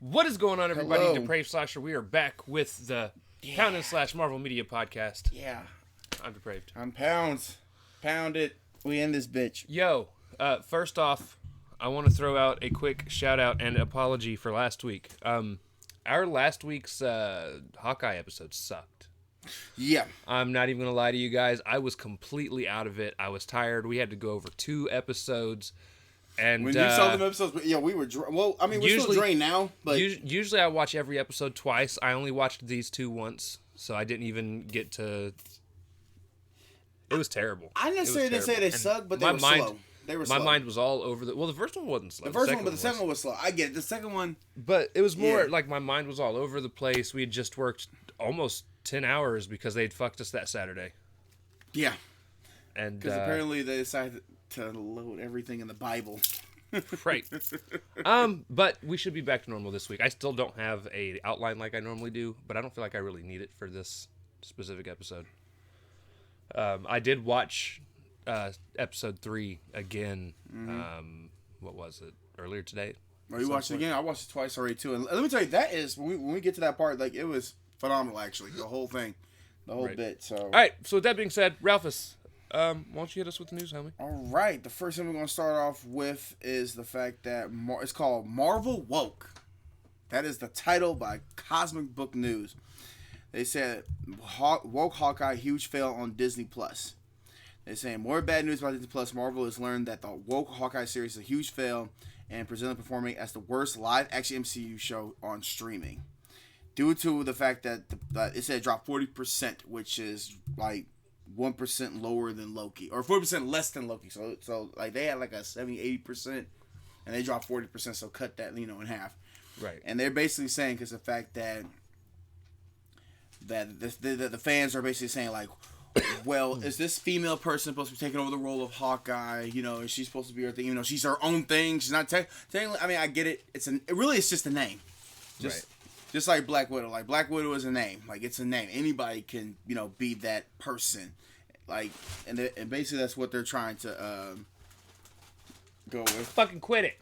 What is going on, everybody? Hello. Depraved Slasher. We are back with the Pound and / Marvel Media Podcast. Yeah. I'm Depraved. I'm Pounds. Pound it. We in this bitch. Yo, first off, I want to throw out a quick shout out and apology for last week. Our last week's Hawkeye episode sucked. Yeah. I'm not even going to lie to you guys. I was completely out of it. I was tired. We had to go over 2 episodes. And when you saw them episodes, yeah, we were well. I mean, we're still drained now, but usually I watch every episode twice. I only watched these 2 once, so I didn't even get to. It was terrible. I necessarily didn't say they sucked, but they were slow. They were slow. My mind was all over the. Well, the first one wasn't slow. The first one, but the second one was slow. I get it. The second one, but it was more like my mind was all over the place. We had just worked almost 10 hours because they'd fucked us that Saturday. Yeah, and because apparently they decided to load everything in the Bible. Right. But we should be back to normal this week. I still don't have a outline like I normally do, but I don't feel like I really need it for this specific episode. I did watch episode 3 again. What was it? Earlier today. Oh, you watched it again? I watched it twice already too. And let me tell you, that is when we get to that part, like it was phenomenal. Actually, the whole thing, the whole bit. So all right. So with that being said, Ralphus, why don't you hit us with the news, homie? All right. The first thing we're going to start off with is the fact that it's called Marvel Woke. That is the title by Cosmic Book News. They said, Woke Hawkeye, huge fail on Disney+. They're saying, more bad news about Disney+. Marvel has learned that the Woke Hawkeye series is a huge fail and presented performing as the worst live-action MCU show on streaming. Due to the fact that it said it dropped 40%, which is like 1% lower than Loki, or 40% less than Loki. So like they had like a 70-80%, and they dropped 40%. So cut that in half. Right. And they're basically saying because the fact that the fans are basically saying like, well, is this female person supposed to be taking over the role of Hawkeye? Is she supposed to be her thing? Even though she's her own thing, she's not technically. I mean, I get it. It's just a name. Just like Black Widow. Like, Black Widow is a name. Like, it's a name. Anybody can, be that person. Like, and basically that's what they're trying to go with. Fucking quit it.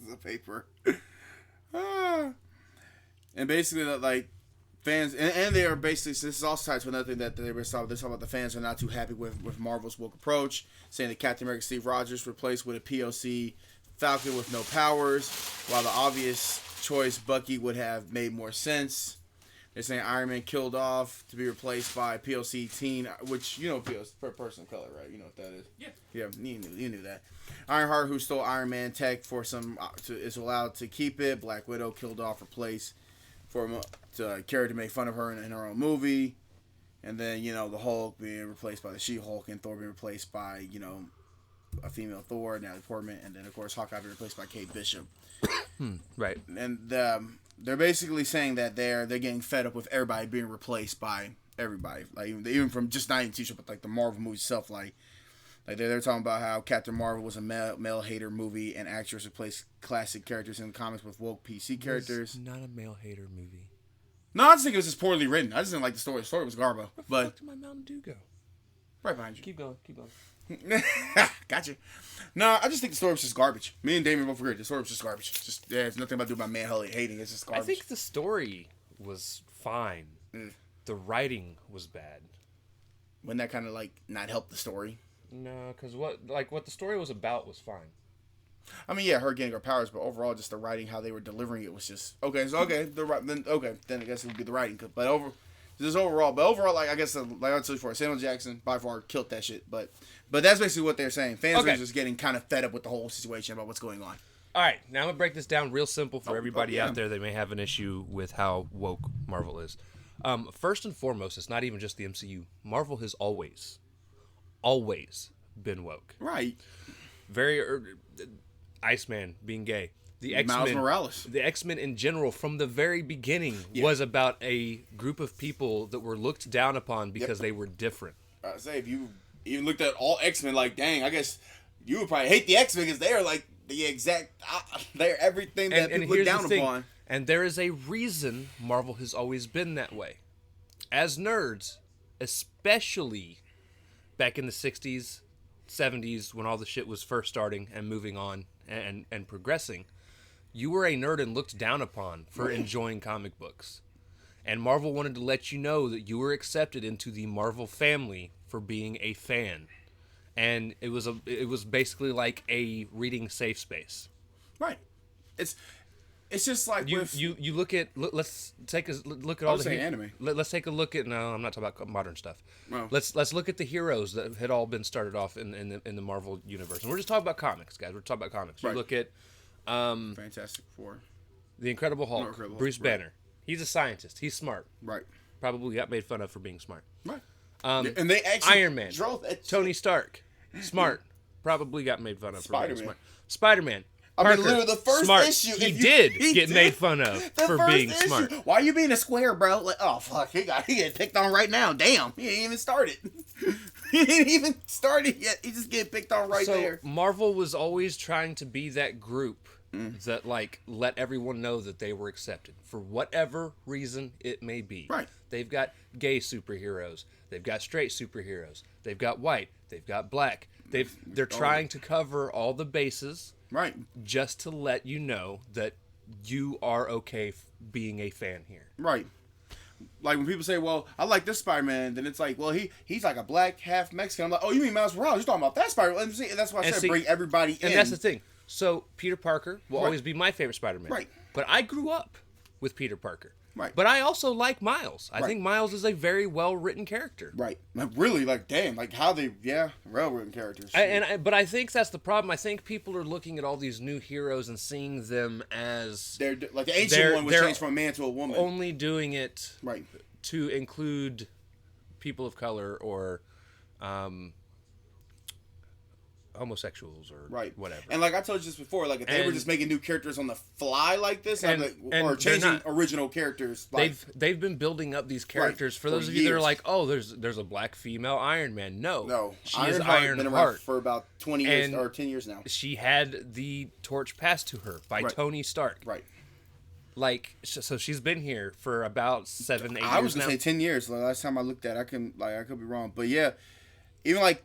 The paper. And basically, like, fans, and they are basically, this is also tied to another thing that they were talking about. The fans are not too happy with Marvel's woke approach, saying that Captain America Steve Rogers replaced with a POC Falcon with no powers, while the obvious choice Bucky would have made more sense. They're saying Iron Man killed off to be replaced by POC teen, which POC per person of color, right? You know what that is? Yeah, you knew that. Ironheart, who stole Iron Man tech for is allowed to keep it. Black Widow killed off, replaced for a character to make fun of her in her own movie, and then the Hulk being replaced by the She-Hulk, and Thor being replaced by a female Thor, Natalie Portman, and then of course Hawkeye being replaced by Kate Bishop. Right. And they're basically saying that they're getting fed up with everybody being replaced by everybody, like even from just not even TV show, but like the Marvel movie itself, like they're talking about how Captain Marvel was a male hater movie, and actors replaced classic characters in the comics with woke PC characters. It's not a male hater movie. No, I just think it was just poorly written. I just didn't like the story. The story was garbo. Where the fuck did my Mountain Dew go? Right behind you. Keep going. Gotcha. No, I just think the story was just garbage. Me and Damien both agree. The story was just garbage. It's nothing about doing my man hating. It's just garbage. I think the story was fine. The writing was bad. Wouldn't that kind of like not help the story? No, because what the story was about was fine. I mean, yeah, her getting her powers, but overall, just the writing, how they were delivering it was just okay. So then I guess it would be the writing. But overall, like I guess like I said before, Samuel Jackson by far killed that shit. But that's basically what they're saying. Fans are just getting kind of fed up with the whole situation about what's going on. All right, now I'm gonna break this down real simple for everybody out there that may have an issue with how woke Marvel is. First and foremost, it's not even just the MCU. Marvel has always been woke. Right. Iceman being gay. The Miles Morales. The X-Men in general, from the very beginning, was about a group of people that were looked down upon because they were different. I say, if you even looked at all X-Men, like, dang, I guess you would probably hate the X-Men because they are like the exact, they're everything that people look down upon. And there is a reason Marvel has always been that way. As nerds, especially back in the 60s, 70s when all the shit was first starting and moving on and progressing, you were a nerd and looked down upon for enjoying comic books. And Marvel wanted to let you know that you were accepted into the Marvel family for being a fan. And it was basically like a reading safe space. Right. It's just like you look at let's take a look at all the anime. Let's take a look at no, I'm not talking about modern stuff. Oh. Let's look at the heroes that had all been started off in the Marvel universe, and we're just talking about comics, guys. We're talking about comics. Right. You look at Fantastic Four, the Incredible Hulk, Bruce Banner. He's a scientist. He's smart. Right. Probably got made fun of for being smart. Right. And they actually Iron Man, Tony Stark, smart. Probably got made fun of for being smart. Spider-Man. Parker, I mean, literally the first smart. issue. He did get made fun of for being smart. Why are you being a square, bro? Like, oh fuck, he get picked on right now. Damn, he ain't even started. He ain't even started yet. He just get picked on right there. Marvel was always trying to be that group that like let everyone know that they were accepted for whatever reason it may be. Right. They've got gay superheroes. They've got straight superheroes. They've got white. They've got black. They're trying to cover all the bases. Right. Just to let you know that you are okay being a fan here. Right. Like when people say, well, I like this Spider-Man, then it's like, well, he's like a black, half Mexican. I'm like, oh, you mean Miles Morales? You're talking about that Spider-Man. And that's why I said bring everybody in. And that's the thing. So Peter Parker will always be my favorite Spider-Man. Right. But I grew up with Peter Parker. Right. But I also like Miles. I think Miles is a very well-written character. Right. Like, really, like, damn, like how they, well-written characters. But I think that's the problem. I think people are looking at all these new heroes and seeing them as... They're like the ancient one was changed from a man to a woman. Only doing it right. to include people of color or homosexuals or whatever. And like I told you just before, like if they were just making new characters on the fly like this, or changing original characters, like, they've been building up these characters for those of you that are like, oh, there's a black female Iron Man. No, she is Iron been Heart around for about 20 years or 10 years now. She had the torch passed to her by Tony Stark. Right. Like, so she's been here for about 7-8 years now. I was gonna say 10 years. The last time I looked at it, I could be wrong, but yeah, even like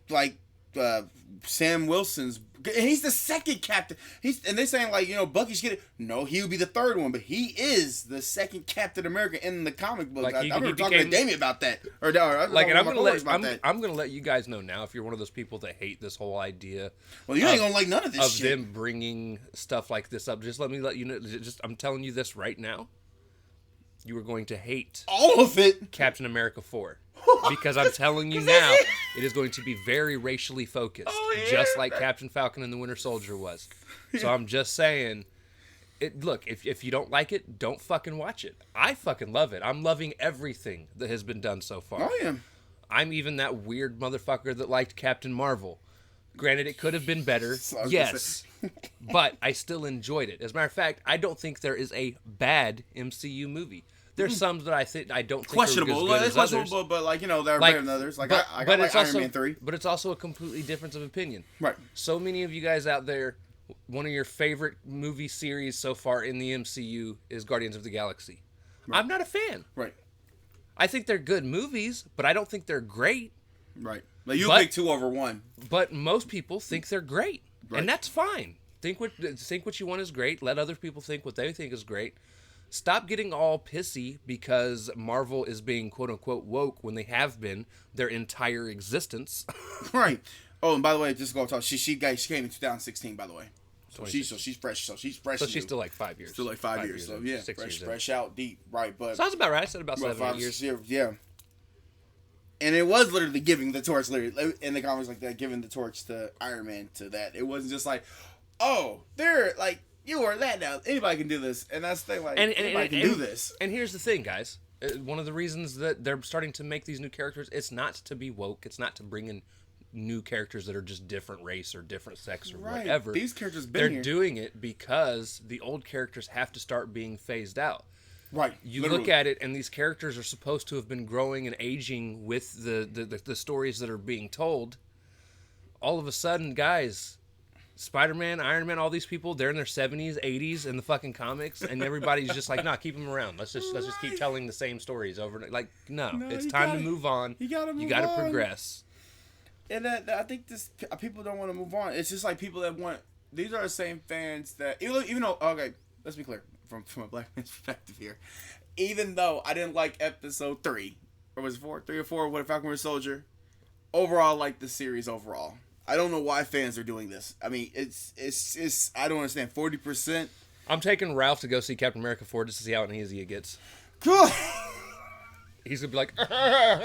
Sam Wilson's, he's the second captain. And they're saying like, Bucky should get it. No, he would be the third one, but he is the second Captain America in the comic books. Like I remember talking to Damien about that. And I'm gonna let you guys know now if you're one of those people that hate this whole idea. Well, you ain't gonna like none of this shit. Of them bringing stuff like this up. Just let you know. I'm telling you this right now. You are going to hate all of it. Captain America 4. Because I'm telling you now, it is going to be very racially focused, just like Captain Falcon and the Winter Soldier was. So I'm just saying, look, if you don't like it, don't fucking watch it. I fucking love it. I'm loving everything that has been done so far. I am. I'm even that weird motherfucker that liked Captain Marvel. Granted, it could have been better, yes, but I still enjoyed it. As a matter of fact, I don't think there is a bad MCU movie. There's some that I don't think questionable. Are as good as others. But like they're better than others. Like I got like Iron Man 3. But it's also a completely difference of opinion. Right. So many of you guys out there, one of your favorite movie series so far in the MCU is Guardians of the Galaxy. Right. I'm not a fan. Right. I think they're good movies, but I don't think they're great. Right. Like you pick 2 over 1. But most people think they're great, and that's fine. Think what you want is great. Let other people think what they think is great. Stop getting all pissy because Marvel is being quote-unquote woke when they have been their entire existence. Right. Oh, and by the way, just go talk. She came in 2016, by the way. So she's fresh. So she's fresh. So she's still like 5 years. Still like 5 years. So yeah, 6 years fresh out deep. Right. But sounds about right. I said about 7 years. Yeah. And it was literally giving the torch, literally in the comics like that, giving the torch to Iron Man to that. It wasn't just like, oh, they're like. You are that now. Anybody can do this, and that's the thing. Like anybody can do this. And here's the thing, guys. One of the reasons that they're starting to make these new characters, it's not to be woke. It's not to bring in new characters that are just different race or different sex or whatever. These characters they're doing it because the old characters have to start being phased out. Right. You look at it, and these characters are supposed to have been growing and aging with the stories that are being told. All of a sudden, guys. Spider-Man, Iron Man, all these people, they're in their 70s, 80s in the fucking comics, and everybody's just like, nah, keep them around. Let's just keep telling the same stories over and like, no, it's time to move on. You gotta progress. and I think this people don't want to move on. It's just like people that want. These are the same fans that even though okay, let's be clear from a black man's perspective here. Even though I didn't like episode 3, or was it 4, 3 or 4, what if Falcon Winter Soldier? Overall, I like the series overall. I don't know why fans are doing this. I mean, it's I don't understand. 40%. I'm taking Ralph to go see Captain America 4 just to see how uneasy it gets. Cool. He's gonna be like, I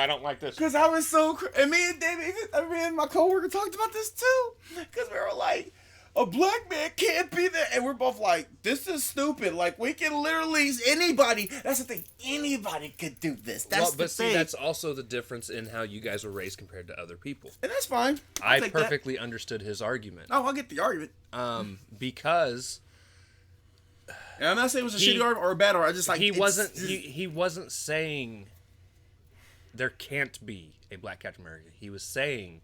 don't like this. Because I was so, and me and David, me and my coworker talked about this too. Because we were like, a black man can't be there, and we're both like, this is stupid. Like, we can literally anybody. That's the thing. Anybody could do this. That's the thing. That's also the difference in how you guys were raised compared to other people. And that's fine. I perfectly understood his argument. Oh, I get the argument. Because. And I'm not saying it was a shitty argument or a bad argument. I just like he wasn't saying there can't be a black Captain America. He was saying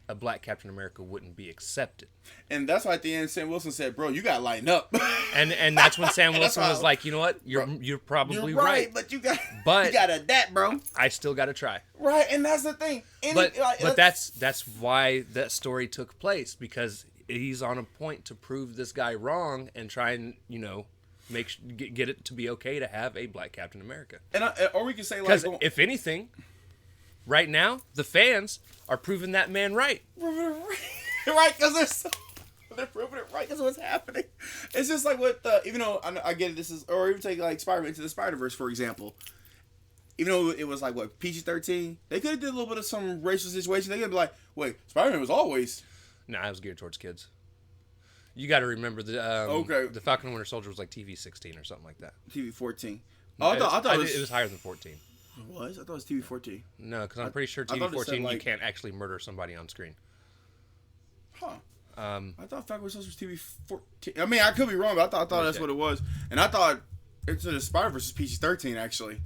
a black Captain America wouldn't be accepted. And that's why at the end Sam Wilson said, "Bro, you gotta lighten up." and that's when Sam Wilson was like, "You know what? You're probably right, but you gotta adapt, bro. I still gotta try." Right, and that's the thing. But that's why that story took place, because he's on a point to prove this guy wrong and try and get it to be okay to have a black Captain America. And or we can say like, because if anything, right now the fans are proving that man right. Right, because they're proving it right because of what's happening. It's just like what even though I get it, this is, or even take like Spider-Man Into the Spider-Verse for example. Even though it was like what, PG-13, they could have did a little bit of some racial situation. They could be like, wait, Spider-Man was always. Nah, it was geared towards kids. You got to remember the Falcon and Winter Soldier was like TV 16 or something like that. TV 14. Oh, I thought it was higher than 14. It was? I thought it was TV 14. No, because I'm pretty sure TV 14 you can't actually murder somebody on screen. Huh. I thought Falcon and Winter Soldier was TV 14. I mean, I could be wrong, but I thought that's what it was. And I thought Into the Spider-Verse was PG-13 actually.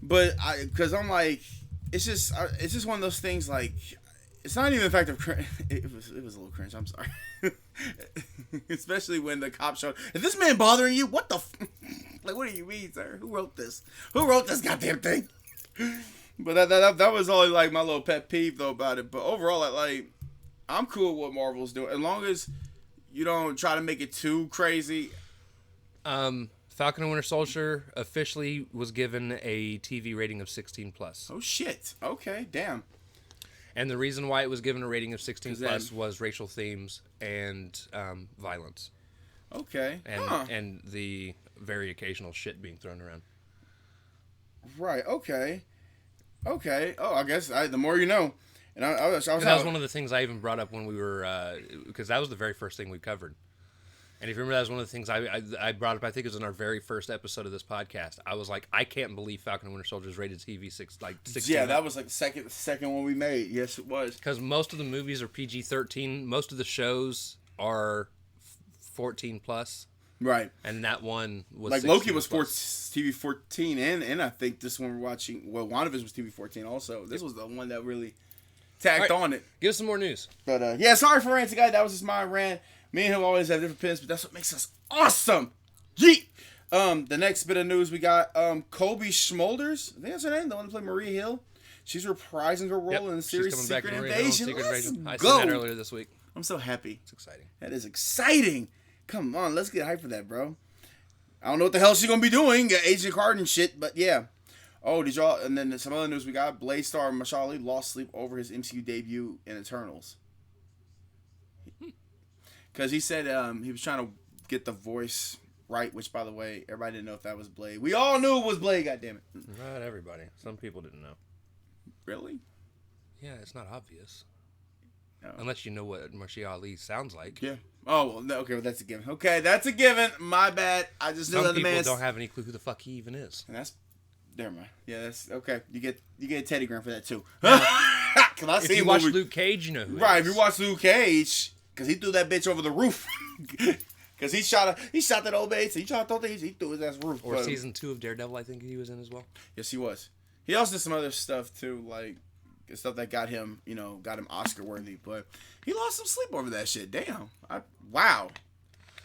But because I'm like, it's just one of those things like. It's not even the fact of cringe. It was a little cringe. I'm sorry, especially when the cop showed. Is this man bothering you? What the? Like, what do you mean, sir? Who wrote this? Who wrote this goddamn thing? But that was only like my little pet peeve though about it. But overall, I'm cool with what Marvel's doing as long as you don't try to make it too crazy. Falcon and Winter Soldier officially was given a TV rating of 16+. Oh shit! Okay, damn. And the reason why it was given a rating of 16+ was racial themes and violence. Okay. And the very occasional shit being thrown around. Right. Okay. Oh, I guess the more you know. And that was one of the things I even brought up when we were, because that was the very first thing we covered. And if you remember, that was one of the things I brought up. I think it was in our very first episode of this podcast. I was like, I can't believe Falcon and Winter Soldier is rated TV 16. Yeah, that was like the second one we made. Yes, it was. Because most of the movies are PG-13. Most of the shows are 14+. Right. And that one was like Loki was TV 14, and I think this one we're watching. Well, WandaVision was TV 14 also. This was the one that really tacked on it. Give us some more news. But yeah, sorry for ranting, guys. That was just my rant. Me and him always have different opinions, but that's what makes us awesome. Yeet! The next bit of news we got Kobe Schmolders. I think that's her name. The one that played Maria Hill. She's reprising her role in the series Secret Invasion. I said that earlier this week. I'm so happy. It's exciting. That is exciting. Come on, let's get hyped for that, bro. I don't know what the hell she's gonna be doing, Agent Carter and shit, but yeah. Oh, did y'all? And then some other news we got: Blade star Mahershala Ali lost sleep over his MCU debut in Eternals. Because he said he was trying to get the voice right, which, by the way, everybody didn't know if that was Blade. We all knew it was Blade, goddammit. Not everybody. Some people didn't know. Really? Yeah, it's not obvious. No. Unless you know what Mahershala Ali sounds like. Yeah. Oh, well, no, okay, well, that's a given. Okay, that's a given. My bad. I just knew that the man. Some people don't have any clue who the fuck he even is. And that's... Never mind. Yeah, that's... Okay, you get a Teddy Graham for that, too. If you watch Luke Cage, you know who right, if you watch Luke Cage... Because he threw that bitch over the roof. Because he shot that old bitch. He threw his ass roof. Or season 2 of Daredevil, I think he was in as well. Yes, he was. He also did some other stuff too, like stuff that got him Oscar worthy. But he lost some sleep over that shit. Damn. Wow.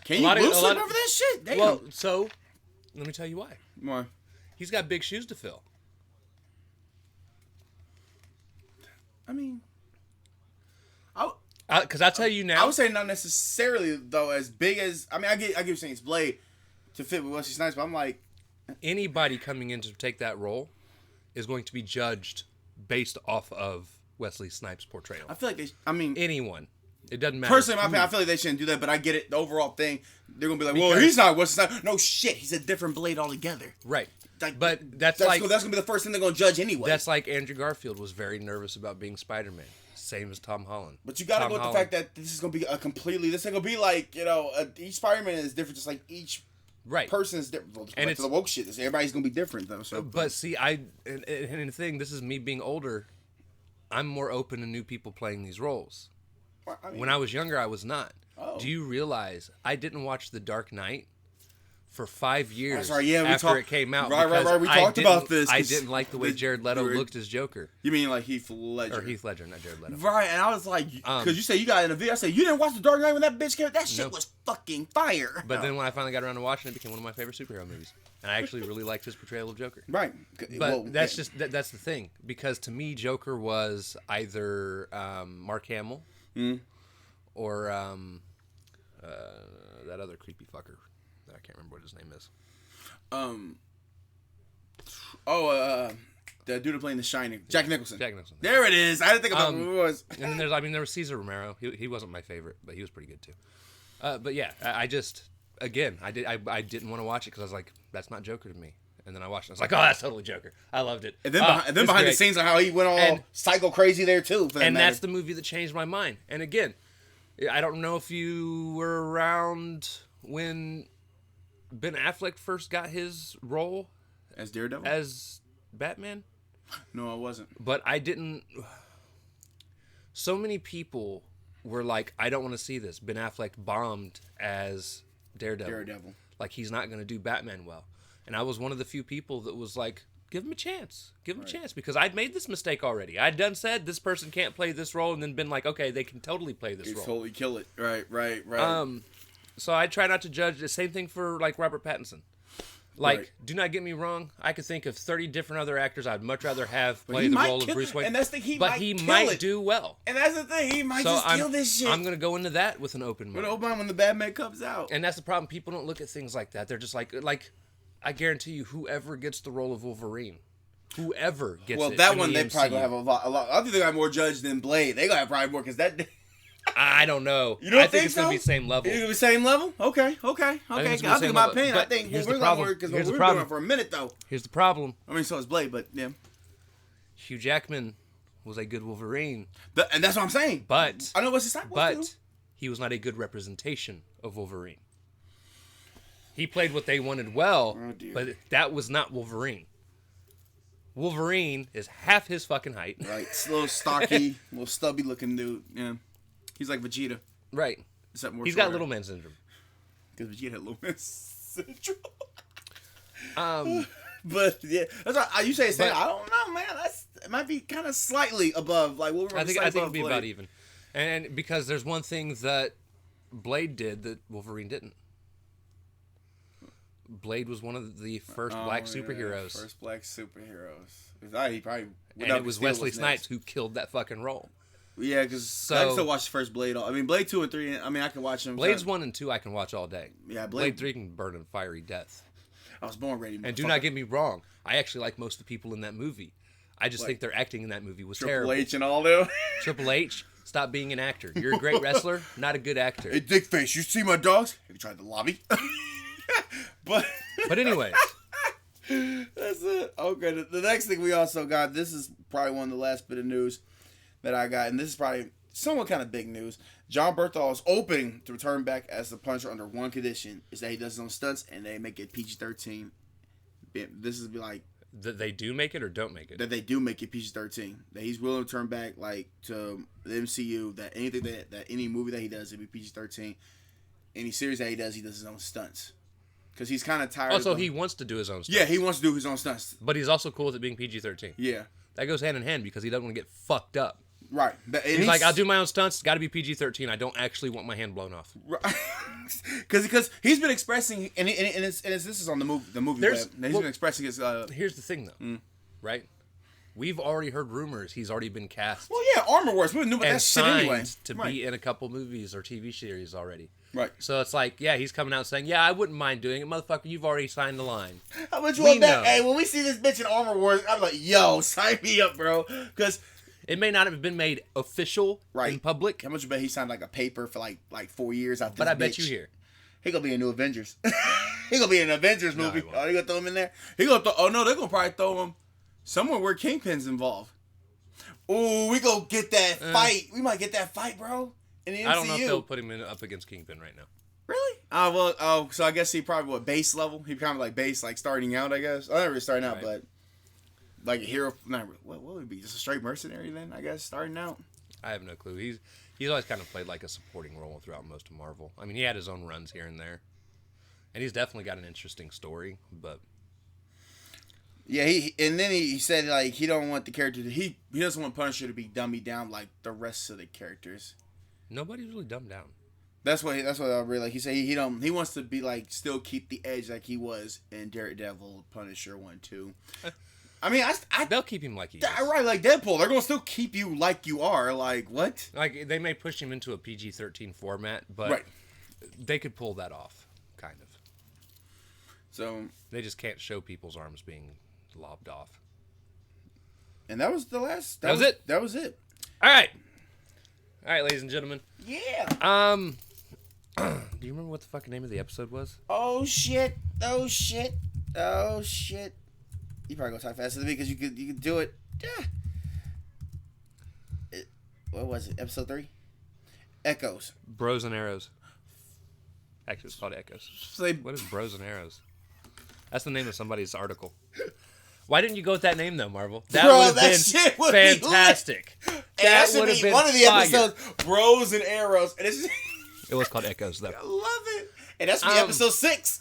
Can you lose sleep over that shit? Damn. Well, so let me tell you why. Why? He's got big shoes to fill. I mean, Because I'll tell you now. I would say not necessarily though as big as I get you saying it's Blade to fit with Wesley Snipes, but I'm like anybody coming in to take that role is going to be judged based off of Wesley Snipes' portrayal. I feel like anyone. It doesn't matter. Personally, in my opinion, I feel like they shouldn't do that, but I get it. The overall thing, they're gonna be like, well, he's not Wesley Snipes. No shit, he's a different Blade altogether. Right. Like, but that's gonna be the first thing they're gonna judge anyway. That's like Andrew Garfield was very nervous about being Spider-Man. Same as Tom Holland. But you gotta go with the fact that this is gonna be this ain't gonna be like, each Spider-Man is different, just like each person is different. Well, and it's the woke shit. Everybody's gonna be different though. So, but see, and the thing, this is me being older. I'm more open to new people playing these roles. Well, when I was younger, I was not. Oh. Do you realize I didn't watch The Dark Knight for 5 years after it came out? Right. We talked about this. I didn't like the way Jared Leto looked as Joker. You mean like Heath Ledger? Or Heath Ledger, not Jared Leto. Right, and I was like, because you said you got in a video. I said, you didn't watch The Dark Knight when that bitch came out? That shit was fucking fire. But then when I finally got around to watching it, it became one of my favorite superhero movies. And I actually really liked his portrayal of Joker. Right. But that's the thing. Because to me, Joker was either Mark Hamill or that other creepy fucker. I can't remember what his name is. The dude playing The Shining, Jack Nicholson. There it is. I didn't think about who it was. And then there was Cesar Romero. He wasn't my favorite, but he was pretty good too. But yeah, I didn't want to watch it because I was like, that's not Joker to me. And then I watched it. I was like, oh, that's totally Joker. I loved it. And then behind the scenes, like how he went all psycho crazy there too. That's the movie that changed my mind. And again, I don't know if you were around when Ben Affleck first got his role as Daredevil, as Batman. No, I wasn't. But I didn't. So many people were like, I don't want to see this. Ben Affleck bombed as Daredevil. Like, he's not going to do Batman well. And I was one of the few people that was like, give him a chance. Give him a chance. Because I'd made this mistake already. I'd said this person can't play this role and then been like, okay, they can totally play this role. Totally kill it. Right. So I try not to judge. The same thing for, like, Robert Pattinson. Like, do not get me wrong. I could think of 30 different other actors I'd much rather have play the role of Bruce Wayne. And that's the thing, he might do well. And that's the thing, he might kill this shit. I'm going to go into that with an open mind. With an open mind when the Batman comes out. And that's the problem. People don't look at things like that. They're just like, I guarantee you, whoever gets the role of Wolverine, whoever gets it. Well, that one, they probably going to have a lot. I think they got more judged than Blade. They going to have probably more, because that... I don't know. You don't I think it's going to be the same level. It's going to be the same level? Okay. I'll think my opinion. I think we're going to work because we're doing it for a minute, though. Here's the problem. I mean, so is Blade, but yeah. Hugh Jackman was a good Wolverine. And that's what I'm saying. But I know what's his type. But he was not a good representation of Wolverine. He played what they wanted well, but that was not Wolverine. Wolverine is half his fucking height. Right. It's a little stocky, little stubby looking dude. Yeah. He's like Vegeta. Right. Except more He's got little man syndrome. Because Vegeta had little man syndrome. But yeah, that's what you say. I don't know, man. It might be kind of slightly above. Like what I think it'd be about even. And because there's one thing that Blade did that Wolverine didn't. Blade was one of the first black superheroes. First black superheroes. He probably. And it was Wesley Snipes who killed that fucking role. Yeah, because I can still watch the first Blade. I mean, Blade 2 and 3, I mean, I can watch them. Blades 1 and 2 I can watch all day. Yeah, Blade 3 can burn in fiery death. I was born ready. And do not get me wrong. I actually like most of the people in that movie. I just think their acting in that movie was terrible. Triple H and all them. Triple H, stop being an actor. You're a great wrestler, not a good actor. Hey, Dickface, you see my dogs? Have you tried the lobby? But anyways. That's it. Okay, the next thing we also got, this is probably one of the last bit of news that I got, and this is probably somewhat kind of big news. John Berthal is opening to return back as the Punisher under one condition: is that he does his own stunts and they make it PG-13. This is like that they do make it or don't make it. That they do make it PG-13. That he's willing to turn back like to the MCU. That anything that any movie that he does, it'll be PG-13. Any series that he does his own stunts. Because he's kind of tired. Also, he wants to do his own stunts. Yeah, he wants to do his own stunts. But he's also cool with it being PG-13. Yeah. That goes hand in hand because he doesn't want to get fucked up. Right. He's like, I'll do my own stunts. Got to be PG-13. I don't actually want my hand blown off. Right. Because he's been expressing, and this is on the movie web. He's been expressing his. Here's the thing, though. Right? we've already heard rumors he's already been cast. Well, yeah, Armor Wars. We knew about and that shit anyway. to be in a couple movies or TV series already. Right. So it's like, yeah, he's coming out saying, yeah, I wouldn't mind doing it. Motherfucker, you've already signed the line. How much you want that? Hey, when we see this bitch in Armor Wars, I'm like, yo, sign me up, bro. Because it may not have been made official in public. How much you bet he signed like a paper for like 4 years out this But I bitch? bet you here. He gonna be in New Avengers. He gonna be in an Avengers movie. he won't. Oh, they gonna throw him in there? He gonna throw, oh no, they're gonna probably throw him somewhere where Kingpin's involved. Ooh, we gonna get that fight. We might get that fight, bro. In the MCU. I don't know if they'll put him up against Kingpin right now. Really? So I guess he probably base level. He kind of like base, like starting out. I guess I never really starting out, but like a hero. Not what would it be? Just a straight mercenary then? I guess starting out. I have no clue. He's always kind of played like a supporting role throughout most of Marvel. I mean, he had his own runs here and there, and he's definitely got an interesting story. But yeah, he said like he don't want the character he doesn't want Punisher to be dummied down like the rest of the characters. Nobody's really dumbed down. That's what I really like. He said he wants to be like still keep the edge like he was in Daredevil, Punisher 1, 2. I mean, they'll keep him like he is. Right, like Deadpool. They're gonna still keep you like you are. Like what? Like they may push him into a PG-13 format, but they could pull that off, kind of. So they just can't show people's arms being lobbed off. And that was the last. That was it. That was it. All right, ladies and gentlemen. Yeah. Do you remember what the fucking name of the episode was? Oh shit! Oh shit! Oh shit! You probably gonna talk faster than me because you could do it. Yeah. What was it? Episode 3? Echoes. Bros and Arrows. Actually, it's called Echoes. What is Bros and Arrows? That's the name of somebody's article. Why didn't you go with that name though, Marvel? That would have been fantastic. That would have been one of the episodes. Bros and Arrows, and it's it was called Echoes though. I love it, and that's be episode 6.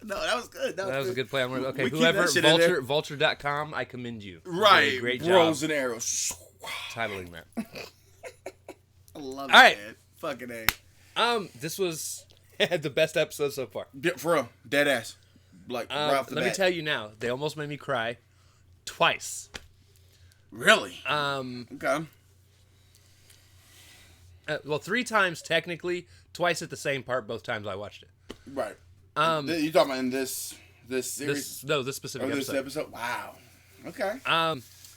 No, that was good. That was a good play. Okay, whoever, Vulture.com, I commend you. Right. Great job. Bros and Arrows. Titling that. I love it, right. Man. Fucking A. This was the best episode so far. Yeah, for real. Dead ass. Like, right off the bat. Let me tell you now, they almost made me cry twice. Really? Okay. Well, 3 times technically, twice at the same part, both times I watched it. Right. You talking about in this series? This specific episode. This episode? Wow. Okay.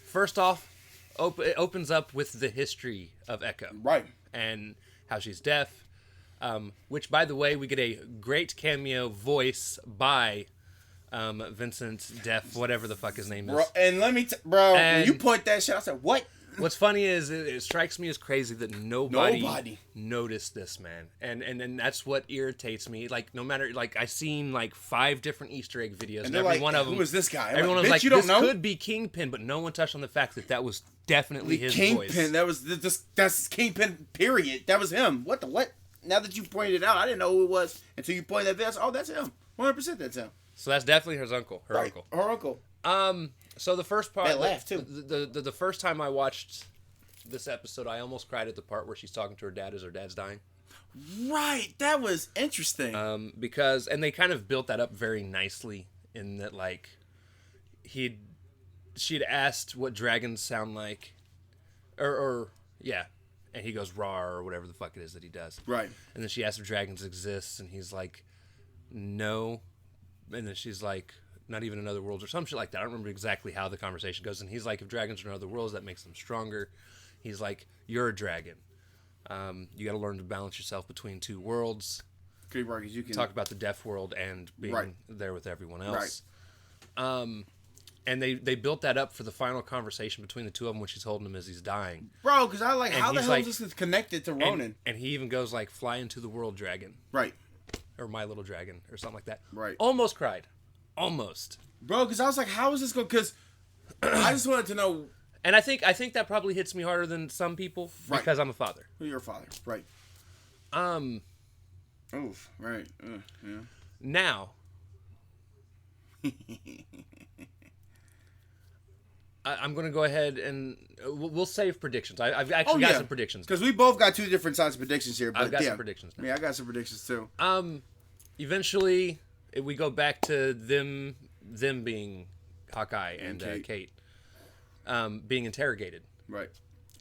First off, it opens up with the history of Echo. Right. And how she's deaf. Which, by the way, we get a great cameo voice by Vincent Deaf, whatever the fuck his name is. Bro, and let me, when you point that shit, I said, what? What's funny is it strikes me as crazy that nobody noticed this, man, and that's what irritates me. Like no matter, like I've seen like 5 different Easter egg videos, and every one of them. Who is this guy? Everyone was like, "This could be Kingpin," but no one touched on the fact that was definitely his voice. Kingpin. That's Kingpin. Period. That was him. What the what? Now that you pointed it out, I didn't know who it was until you pointed that video. Oh, that's him. 100%. That's him. So that's definitely her uncle. Her uncle. So the first part, that laugh too. The first time I watched this episode, I almost cried at the part where she's talking to her dad as her dad's dying. Right, that was interesting. Because they kind of built that up very nicely in that like she'd asked what dragons sound like, or and he goes rawr or whatever the fuck it is that he does. Right, and then she asked if dragons exist, and he's like, no, and then she's like, not even in other worlds or some shit like that. I don't remember exactly how the conversation goes. And he's like, if dragons are in other worlds, that makes them stronger. He's like, you're a dragon. You got to learn to balance yourself between 2 worlds. You can talk about the deaf world and being there with everyone else. Right. And they built that up for the final conversation between the 2 of them when she's holding him as he's dying. Bro, because I like, how the hell is this connected to Ronan? And he even goes like, fly into the world, dragon. Right. Or my little dragon or something like that. Right. Almost cried. Almost. Bro, because I was like, how is this going? Because I just wanted to know. And I think that probably hits me harder than some people because I'm a father. Well, you're a father, right? Oof, right. Yeah. Now, I'm going to go ahead and we'll save predictions. I've actually got some predictions because we both got 2 different sides of predictions here. But I've got some predictions now. Yeah, I got some predictions too. Eventually, we go back to them being Hawkeye and Kate being interrogated. Right.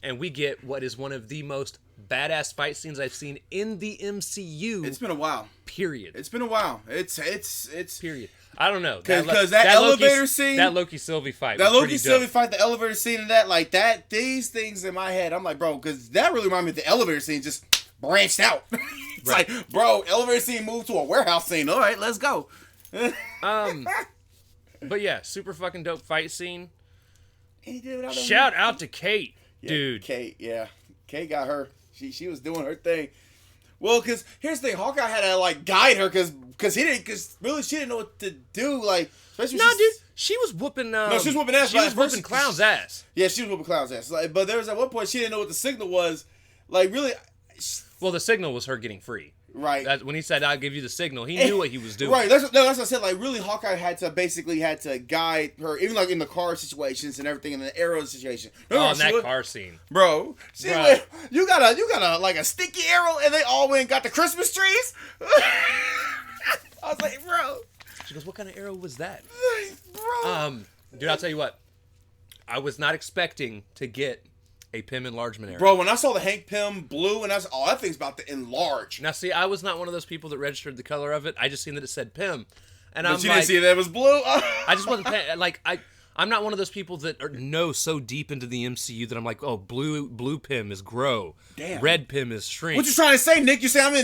And we get what is one of the most badass fight scenes I've seen in the MCU. It's been a while. Period. It's been a while. It's period. I don't know. Because that elevator scene, that Loki Sylvie fight, the elevator scene, and that, like that, these things in my head, I'm like, bro, because that really reminded me of the elevator scene just branched out. It's right. Like, bro, elevator scene moved to a warehouse scene. All right, let's go. But yeah, super fucking dope fight scene. Shout Shout out to Kate, dude. Kate got her. She was doing her thing. Well, because here's the thing, Hawkeye had to like guide her because really she didn't know what to do. Like, especially dude, she was whooping. No, she was whooping ass. She was whooping Clown's ass. Yeah, she was whooping Clown's ass. Like, but there was at one point she didn't know what the signal was. Like, really. Well, the signal was her getting free. Right. When he said, "I'll give you the signal," he knew what he was doing. Right. That's what I said. Like, really, Hawkeye had to guide her, even like in the car situations and everything, in the arrow situation. In that car scene, bro. Went, you got a like a sticky arrow, and they all went and got the Christmas trees. I was like, bro. She goes, "What kind of arrow was that, bro?" Dude, I'll tell you what. I was not expecting to get a Pym enlargement arrow. Bro, when I saw the Hank Pym blue, and I was, that thing's about to enlarge. Now, see, I was not one of those people that registered the color of it. I just seen that it said Pym. And but you didn't see that it was blue? I just wasn't like, I'm not one of those people that know so deep into the MCU that I'm like, oh, blue Pym is grow. Damn. Red Pym is shrink. What you trying to say, Nick? You say I'm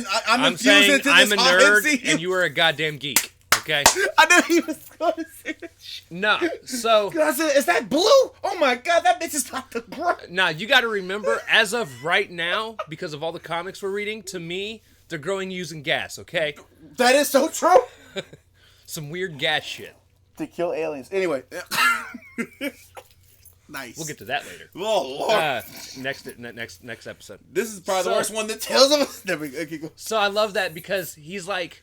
saying into I'm this a nerd, MCU? and you are a goddamn geek. Okay. I knew he was going to say that shit. No, so I said, is that blue? Oh my god, that bitch is about to grow. Now you got to remember, as of right now, because of all the comics we're reading, to me, they're growing using gas. Okay. That is so true. Some weird gas shit to kill aliens. Anyway. Nice. We'll get to that later. Oh Lord. Next episode. This is probably the worst one that tells us. So I love that because he's like,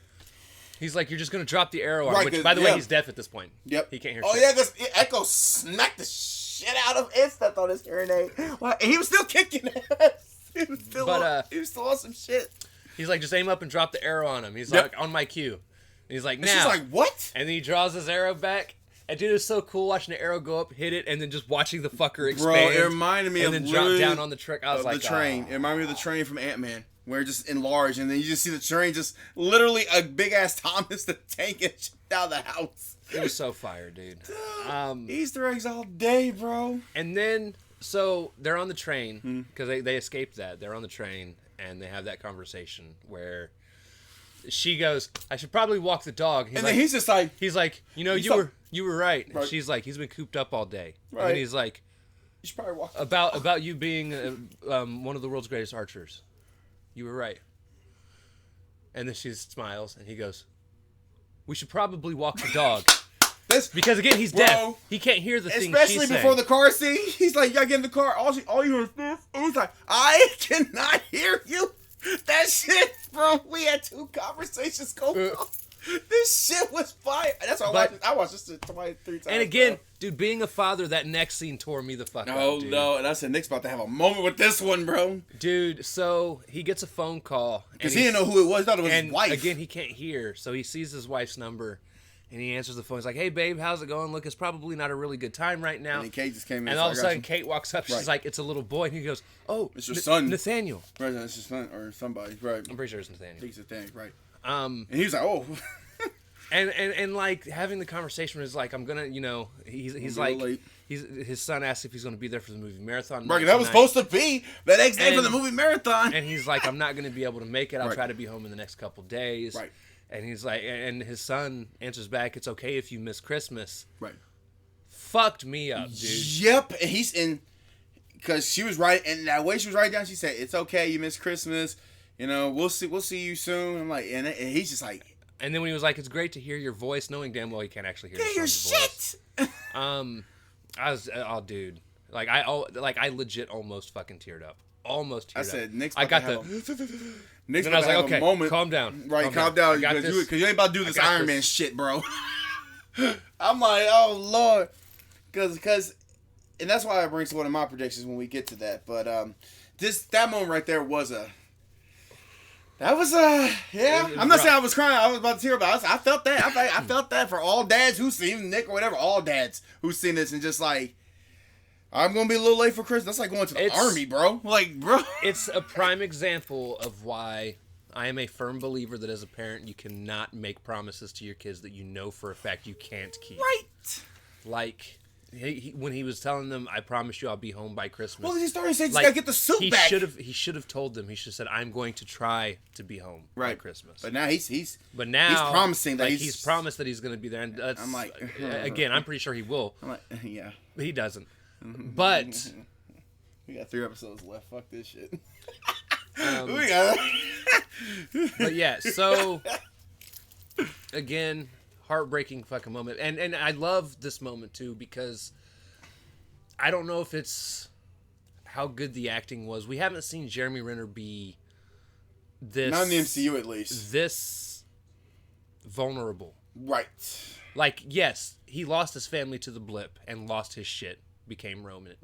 you're just gonna drop the arrow on. Which, by the way, he's deaf at this point. Yep. He can't hear. Oh shit. yeah, because Echo smacked the shit out of it. Stepped on his hearing aid. And he was still kicking ass. He was still on some shit. He's like, just aim up and drop the arrow on him. He's like, on my cue. And he's like, now. And she's like, what? And then he draws his arrow back. And dude, it was so cool watching the arrow go up, hit it, and then just watching the fucker expand. Bro, it reminded me and then drop down on the trick. I was like, the train. It reminded me of the train from Ant-Man, where it just enlarged, and then you just see the train just literally a big ass Thomas the Tank it down the house. It was so fire, dude. Easter eggs all day, bro. And then, so they're on the train because they escaped that. They're on the train and they have that conversation where she goes, "I should probably walk the dog." And then he's just like, you were right. And she's like, he's been cooped up all day. Right. And then he's like, you should probably walk about you being one of the world's greatest archers. You were right. And then she smiles and he goes, "We should probably walk the dog." Because again, he's deaf. He can't hear the things she's saying. Especially before the car scene. He's like, y'all get in the car. All you hear is this. And he's like, I cannot hear you. That shit, bro. We had 2 conversations going on. This shit was fire. That's why I watched this 3 times. And again, dude, being a father, that next scene tore me the fuck up. Oh, no. And I said, Nick's about to have a moment with this one, bro. Dude, so he gets a phone call. Because he didn't know who it was. He thought it was his wife. Again, he can't hear. So he sees his wife's number. And he answers the phone. He's like, "Hey, babe, how's it going? Look, it's probably not a really good time right now." And then Kate just came in. And all of a sudden, Kate walks up. She's like, "It's a little boy." And he goes, "Oh, it's your son, Nathaniel." Right, it's your son or somebody. Right. I'm pretty sure it's Nathaniel. He's Nathaniel, right? And he was like, "Oh." and like having the conversation was like, I'm gonna, he's like, his son asked if he's gonna be there for the movie marathon. Right, that was supposed to be the next day for the movie marathon. And he's like, "I'm not gonna be able to make it. I'll try to be home in the next couple days." Right. And he's like, and his son answers back, "It's okay if you miss Christmas." Right. Fucked me up, dude. Yep. And he's in, because she was right, and that way she was right down, she said, "It's okay, you miss Christmas. We'll see you soon." I'm like, and he's just like. And then when he was like, "It's great to hear your voice," knowing damn well he can't actually hear your shit. I was, dude, I legit almost fucking teared up. Almost teared up. I said, Nick's I got Nick's and I was like, "Okay, moment. calm down." Right, calm down. Because you ain't about to do this Iron Man shit, bro. I'm like, oh, Lord. Because, and that's why I bring to one of my predictions when we get to that. But that moment right there was That was yeah. I'm not saying I was crying. I was about to tear about it. I felt that. I felt that for all dads who've seen Nick or whatever. All dads who've seen this and just like, I'm gonna be a little late for Christmas. That's like going to the army, bro. Like, bro. It's a prime example of why I am a firm believer that as a parent, you cannot make promises to your kids that you know for a fact you can't keep. Right. Like. When he was telling them, "I promise you, I'll be home by Christmas." Well, he started saying, "You gotta get the suit back." He should have told them. He should have said, "I'm going to try to be home by Christmas." But now he's promising that he's promised that he's going to be there. And I'm like, again, I'm pretty sure he will. I'm like, yeah, but he doesn't. But we got 3 episodes left. Fuck this shit. We got. But yeah, so again. Heartbreaking fucking moment. And I love this moment too because I don't know if it's how good the acting was. We haven't seen Jeremy Renner be this... Not in the MCU at least. This vulnerable. Right. Like, yes, he lost his family to the blip and lost his shit, became Ronin,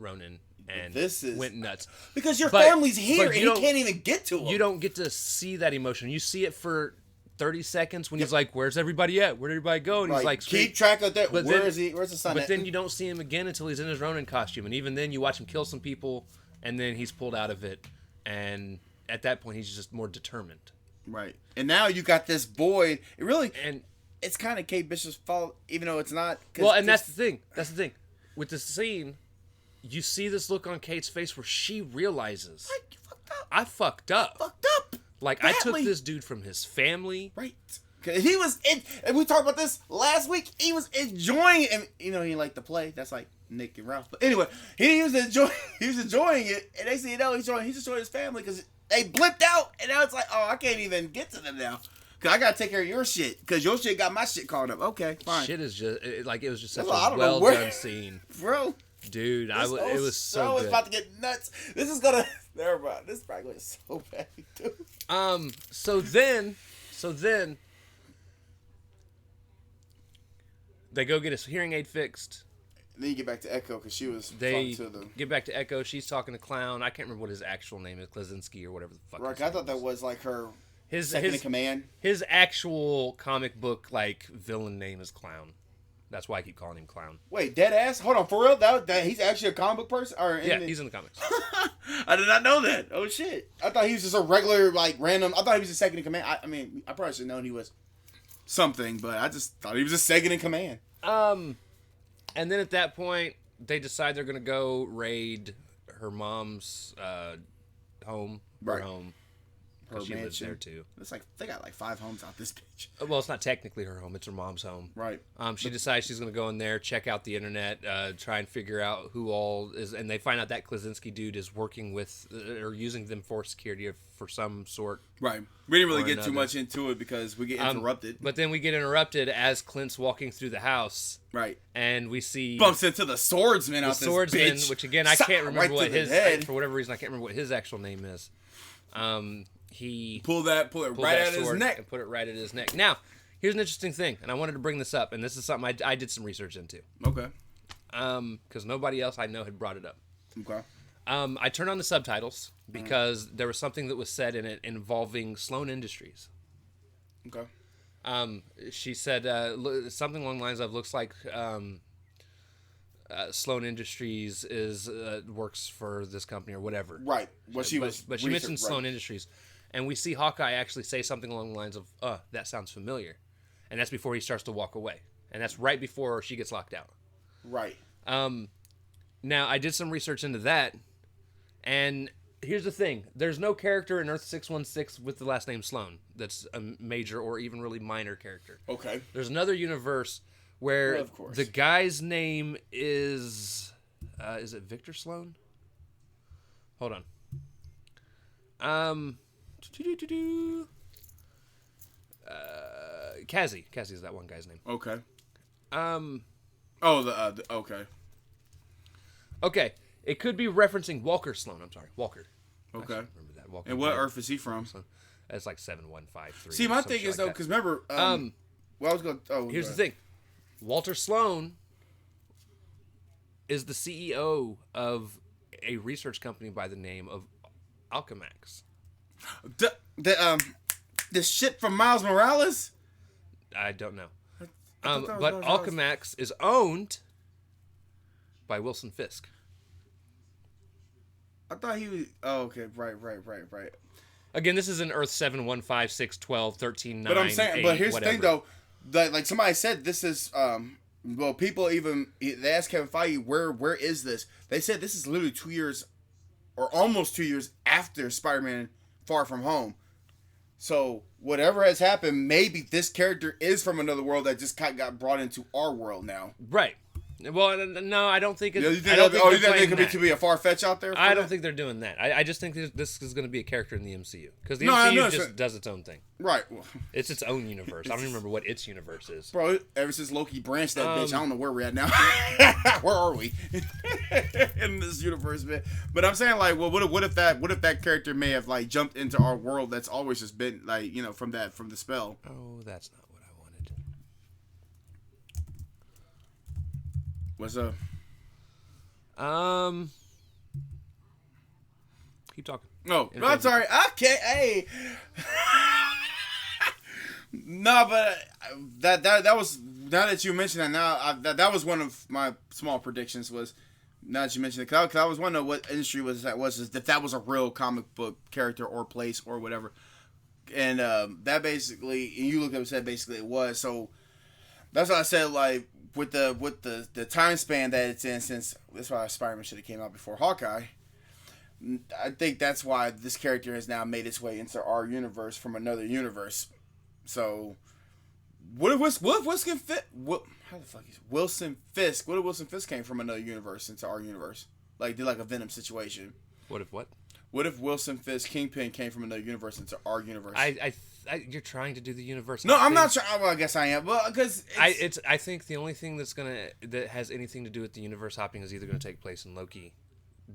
and went nuts. Because your family's here and you can't even get to him. You don't get to see that emotion. You see it for 30 seconds when he's like, "Where's everybody at? Where'd everybody go?" And he's like, keep track of that. Where's the son? But then you don't see him again until he's in his Ronin costume, and even then you watch him kill some people, and then he's pulled out of it, and at that point he's just more determined. Right. And now you got this boy. It's kind of Kate Bishop's fault, even though it's not. Well, and that's the thing. That's the thing. With this scene, you see this look on Kate's face where she realizes, I fucked up. Like, badly. I took this dude from his family. Right. Cause he was and we talked about this last week. He was enjoying it. And, he liked to play. That's like Nick and Ralph. But anyway, he was enjoying it. And they say, he's just enjoying his family because they blipped out. And now it's like, oh, I can't even get to them now. Because I got to take care of your shit. Because your shit got my shit caught up. Okay, fine. Shit is just, it was just such a well-done scene. Bro. Dude, it was so good. It's about to get nuts. This is going to... Never mind. This is probably going so bad, dude. So then... They go get his hearing aid fixed. Then you get back to Echo because she was talking to them. Get back to Echo. She's talking to Clown. I can't remember what his actual name is. Klaczynski or whatever the fuck. Right. I thought that was like her his second in command. His actual comic book villain name is Clown. That's why I keep calling him Clown. Wait, dead ass? Hold on, for real? That he's actually a comic book person? He's in the comics. I did not know that. Oh shit! I thought he was just a regular random. I thought he was a second in command. I mean, I probably should have known he was something, but I just thought he was a second in command. And then at that point, they decide they're gonna go raid her mom's home. Her home. Her she lives there too. It's like they got 5 homes out this bitch. Well, it's not technically her home; it's her mom's home. Right. She decides she's gonna go in there, check out the internet, try and figure out who all is, and they find out that Klaczynski dude is working with or using them for security for some sort. Right. We didn't really get too much into it because we get interrupted. But then we get interrupted as Clint's walking through the house. Right. And we see bumps into the swordsman out this bitch. Which again I can't remember what his for whatever reason I can't remember what his actual name is. He pulled it right at his neck and put it right at his neck. Now, here's an interesting thing, and I wanted to bring this up, and this is something I did some research into. Okay. Because nobody else I know had brought it up. Okay. I turned on the subtitles because there was something that was said in it involving Sloan Industries. Okay. She said something along the lines of looks like Sloan Industries is works for this company or whatever. Right. But she mentioned Sloan Industries. And we see Hawkeye actually say something along the lines of, that sounds familiar. And that's before he starts to walk away. And that's right before she gets locked out. Right. Now, I did some research into that. And here's the thing. There's no character in Earth 616 with the last name Sloan that's a major or even really minor character. Okay. There's another universe where the guy's name is it Victor Sloan? Hold on. Cassie is that one guy's name. Okay. Okay. Okay. It could be referencing Walker Sloan. I'm sorry, Walker. Okay. I remember that. Walker. And what Earth is he from? That's like 7153. See, my thing is though, because remember, I was going. Here's the thing. Walter Sloan is the CEO of a research company by the name of Alchemax. the shit from Miles Morales? I don't know. thought But Alchemax is owned by Wilson Fisk. I thought he was... Oh, okay. Right. Again, this is in Earth 7, 1, 5, 6, 12, 13, 9, But I'm saying... 8, But here's whatever. the thing, though. Like somebody said, this is... Well, people even... They asked Kevin Feige, where is this? They said this is literally 2 years... Or almost 2 years after Spider-Man Far From Home. So, whatever has happened, maybe this character is from another world that just got brought into our world now. Right. Well, no, I don't think it's... You think they could be a far-fetch out there? I don't think they're doing that. I just think this is going to be a character in the MCU. Because the MCU MCU just does its own thing. Right. It's its own universe. I don't even remember what its universe is. Bro, ever since Loki branched that bitch, I don't know where we're at now. Where are we? In this universe, man. But I'm saying, like, well, what if that character may have, like, jumped into our world that's always just been, like, you know, from the spell? Oh, that's not what I wanted. What's up? Keep talking. No, I'm sorry. Okay, hey. No, but that was, now that you mentioned that, that was one of my small predictions. Was now that you mentioned it, because I was wondering what industry was that was a real comic book character or place or whatever, and that basically, and you looked up and said basically it was. So that's why I said, like, with the time span that it's in, since that's why Spider-Man should have came out before Hawkeye. I think that's why this character has now made its way into our universe from another universe. So, what if Wilson Fisk? How the fuck is Wilson Fisk? What if Wilson Fisk came from another universe into our universe? Like, did like a Venom situation? What if what? What if Wilson Fisk Kingpin came from another universe into our universe? You're trying to do the universe. No, I'm not trying. Well, I guess I am. Well, because I think the only thing that has anything to do with the universe hopping is either gonna take place in Loki,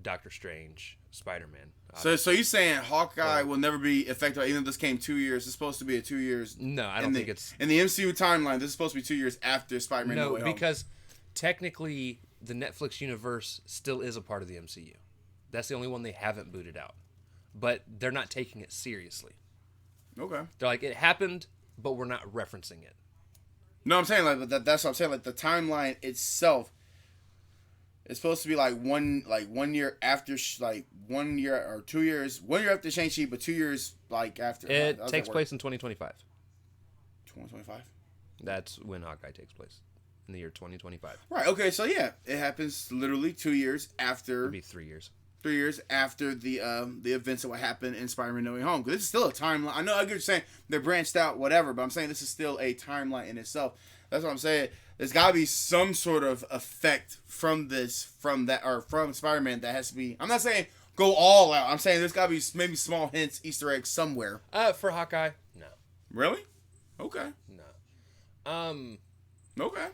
Doctor Strange, Spider-Man. So you're saying Hawkeye will never be affected, even though this came 2 years? It's supposed to be 2 years. No, I don't think it's in the MCU timeline. This is supposed to be 2 years after Spider-Man. No, because technically the Netflix universe still is a part of the MCU. That's the only one they haven't booted out, but they're not taking it seriously. Okay. They're like, it happened, but we're not referencing it. No, I'm saying like that's what I'm saying. Like the timeline itself. It's supposed to be like one year after, like 1 year or 2 years, 1 year after Shang-Chi, but 2 years like after. It takes place in 2025. 2025? That's when Hawkeye takes place, in the year 2025. Right, okay, so yeah, it happens literally 2 years after. It'd be 3 years. 3 years after the events of what happened in Spider-Man No Way Home. Because this is still a timeline. I know I get what you're saying, they're branched out, whatever, but I'm saying this is still a timeline in itself. That's what I'm saying. There's got to be some sort of effect from Spider-Man that has to be... I'm not saying go all out. I'm saying there's got to be maybe small hints, Easter eggs somewhere. For Hawkeye, no. Really? Okay. No. Okay.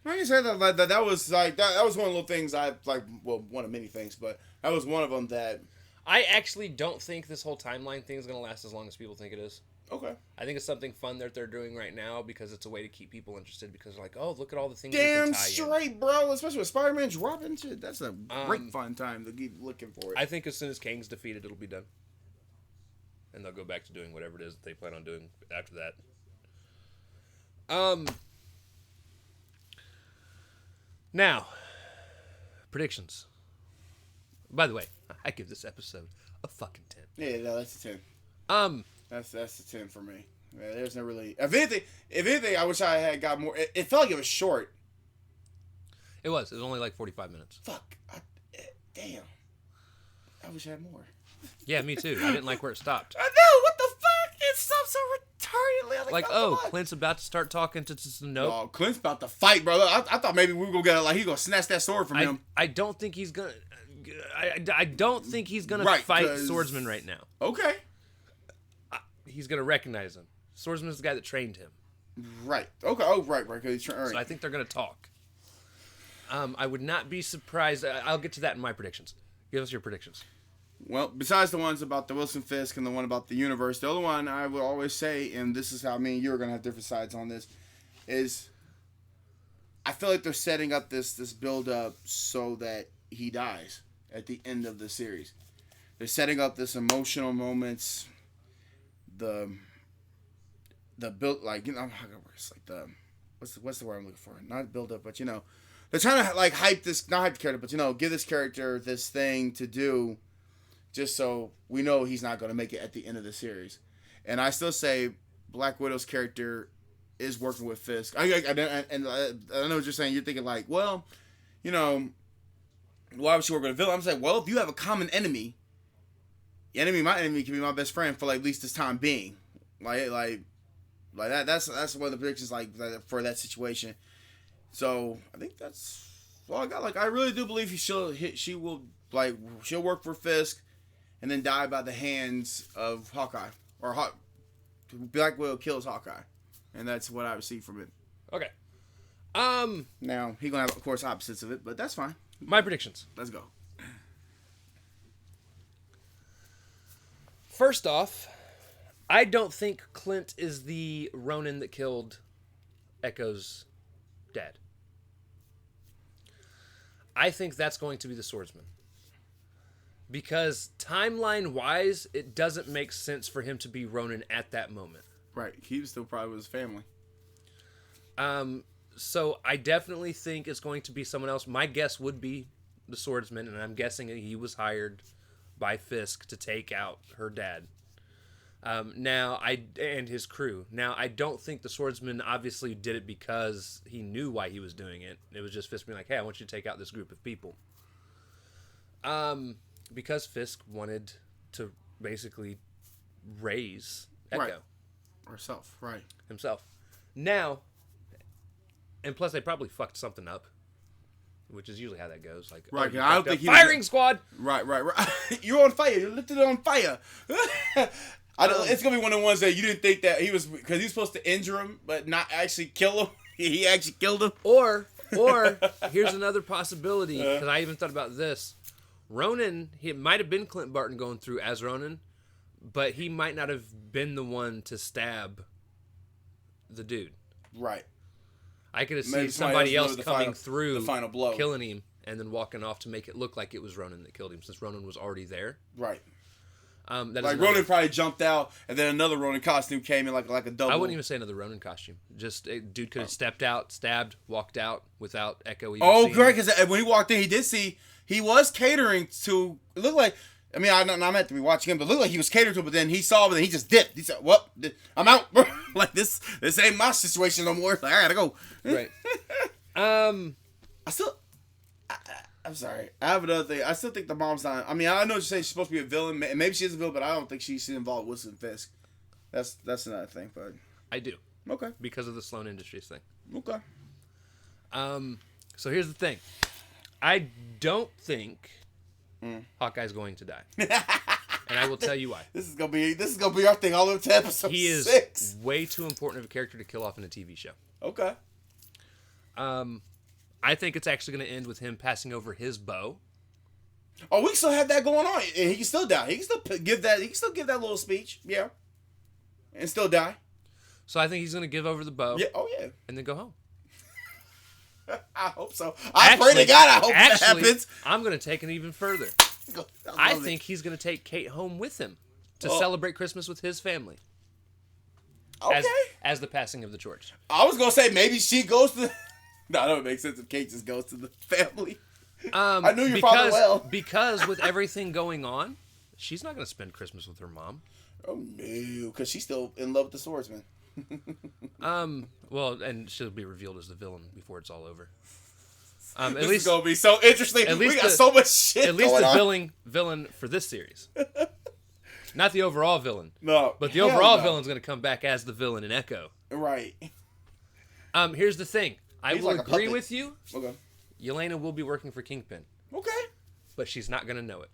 I can say that was like that was one of the little things I like. Well, one of many things, but that was one of them that... I actually don't think this whole timeline thing is going to last as long as people think it is. Okay. I think it's something fun that they're doing right now because it's a way to keep people interested, because they're like, oh, look at all the things damn we can tie straight, bro. Especially with Spider-Man dropping shit. That's a great fun time to keep looking for it. I think as soon as Kang's defeated, it'll be done. And they'll go back to doing whatever it is that they plan on doing after that. Now, predictions. By the way, I give this episode a fucking 10. Yeah, no, that's a 10. That's a 10 for me. Yeah, there's no really... If anything, I wish I had got more... It felt like it was short. It was only like 45 minutes. Fuck. Damn. I wish I had more. Yeah, me too. I didn't like where it stopped. I know! What the fuck? It stopped so retardedly. Like, oh, Clint's about to start talking to Snoke. Oh, Clint's about to fight, bro. I thought maybe we were going to get... Like, he's going to snatch that sword from him. I don't think he's going to... I don't think he's going to fight Swordsman right now. Okay. He's going to recognize him. Swordsman's the guy that trained him. Right. Okay. Oh, right. Right. Right. So I think they're going to talk. I would not be surprised. I'll get to that in my predictions. Give us your predictions. Well, besides the ones about the Wilson Fisk and the one about the universe, the other one I will always say, and this is how me and you are going to have different sides on this, is I feel like they're setting up this build-up so that he dies at the end of the series. They're setting up this emotional moments... build, like, you know, it's like the what's the word I'm looking for? Not build up, but you know, they're trying to like hype this, not hype the character, but you know, give this character this thing to do, just so we know he's not going to make it at the end of the series. And I still say Black Widow's character is working with Fisk. I know what you're saying. You're thinking like, well, you know, why would she work with a villain? I'm saying, well, if you have a common enemy, my enemy can be my best friend for like at least this time being, like that. That's one of the predictions like for that situation. So I think that's all I got. Like I really do believe she will work for Fisk, and then die by the hands of Hawkeye Black Widow kills Hawkeye, and that's what I would see from it. Okay. Now he gonna have of course opposites of it, but that's fine. My predictions. Let's go. First off, I don't think Clint is the Ronin that killed Echo's dad. I think that's going to be the swordsman. Because timeline-wise, it doesn't make sense for him to be Ronin at that moment. Right. He was still probably with his family. So I definitely think it's going to be someone else. My guess would be the swordsman, and I'm guessing he was hired by Fisk to take out her dad. And his crew. Now, I don't think the swordsman obviously did it because he knew why he was doing it. It was just Fisk being like, hey, I want you to take out this group of people. Because Fisk wanted to basically raise Echo. Right. Herself, right. Himself. Now, and plus they probably fucked something up, which is usually how that goes. Like, right, I don't think he firing squad! Right. You're on fire. You lifted it on fire. It's going to be one of the ones that you didn't think that he was, because he was supposed to injure him, but not actually kill him. He actually killed him. Or here's another possibility, because I even thought about this. Ronin, it might have been Clint Barton going through as Ronin, but he might not have been the one to stab the dude. Right. I could have seen somebody else coming through, the final blow, killing him, and then walking off to make it look like it was Ronin that killed him, since Ronin was already there. Right. Ronin probably jumped out, and then another Ronin costume came in like a double. I wouldn't even say another Ronin costume. Just a dude could have stepped out, stabbed, walked out without Echo even seeing great, because when he walked in, he did see, he was catering to, it looked like, I mean, I'm meant to be watching him, but it looked like he was catering to it, but then he saw him, and he just dipped. He said, well, I'm out. Like, this ain't my situation no more. Like, I gotta go. Right. I'm sorry. I have another thing. I still think the mom's not, I mean, I know you're saying she's supposed to be a villain. Maybe she is a villain, but I don't think she's involved with Wilson Fisk. That's another thing, but. I do. Okay. Because of the Sloan Industries thing. Okay. So here's the thing. I don't think Hawkeye's going to die. And I will tell you why. This is gonna be our thing all the way to episode 6. He is way too important of a character to kill off in a TV show. Okay. I think it's actually going to end with him passing over his bow. Oh, we still have that going on. And he can still die. He can still give that little speech. Yeah. And still die. So I think he's going to give over the bow. Yeah. Oh, yeah. And then go home. I hope so. I pray to God I hope that happens. I'm going to take it even further. I think he's going to take Kate home with him to celebrate Christmas with his family. Okay. As the passing of the torch. I was going to say maybe she goes to... No, that would make sense if Kate just goes to the family. I knew your father well. Because with everything going on, she's not going to spend Christmas with her mom. Oh, no. Because she's still in love with the swordsman. Well, and she'll be revealed as the villain before it's all over. This is going to be so interesting. We got so much shit at least the villain for this series. Not the overall villain. No. But the overall villain's going to come back as the villain in Echo. Right. Here's the thing. I will agree with you. Okay. Yelena will be working for Kingpin. Okay. But she's not going to know it.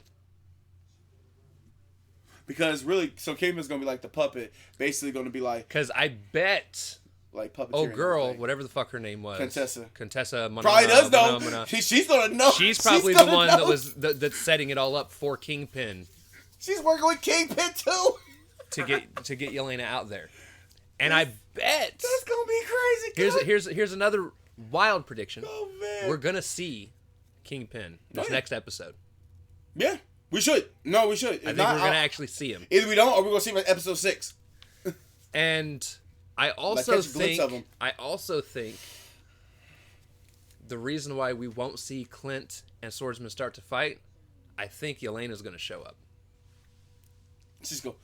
Because really, so Kingpin's going to be like the puppet. Basically going to be like... Because I bet... Like puppeteering. Oh, girl, whatever the fuck her name was. Contessa. Probably does know. She's going to know. She's probably the one that's setting it all up for Kingpin. She's working with Kingpin too. to get Yelena out there. And I bet that's gonna be crazy. Here's another wild prediction. Oh man, we're gonna see Kingpin this next episode. Yeah, we should. No, we should. I think we're gonna actually see him. Either we don't, or we're gonna see him in episode 6. And I also think the reason why we won't see Clint and Swordsman start to fight, I think Yelena's going to show up. She's go.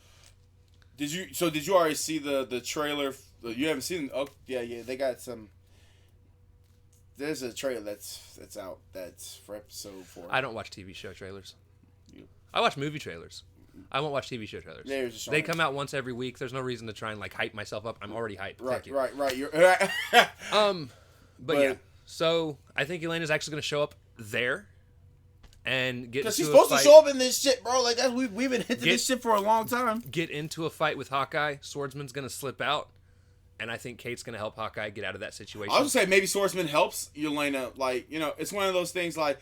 Did you already see the trailer? You haven't seen? Oh yeah. They got some. There's a trailer that's out. That's for episode 4. I don't watch TV show trailers. I watch movie trailers. I won't watch TV show trailers. They come out once every week. There's no reason to try and like hype myself up. I'm already hyped. Right. You're right. But yeah. So I think Yelena's actually going to show up there and get. Because she's supposed to show up in this shit, bro. Like we've been into this shit for a long time. Get into a fight with Hawkeye. Swordsman's going to slip out, and I think Kate's going to help Hawkeye get out of that situation. I was gonna say maybe Swordsman helps Yelena. Like it's one of those things. Like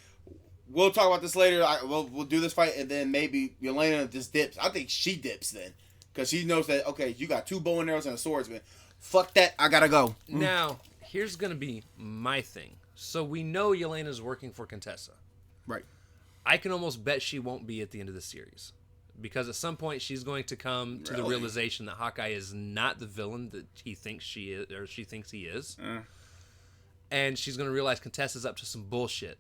we'll talk about this later. We'll do this fight, and then maybe Yelena just dips. I think she dips then, because she knows that okay, you got 2 bow and arrows and a swordsman. Fuck that, I gotta go. Now here's gonna be my thing. So we know Yelena's working for Contessa. Right. I can almost bet she won't be at the end of the series. Because at some point she's going to come to the realization that Hawkeye is not the villain that he thinks she is, or she thinks he is. And she's going to realize Contessa's up to some bullshit.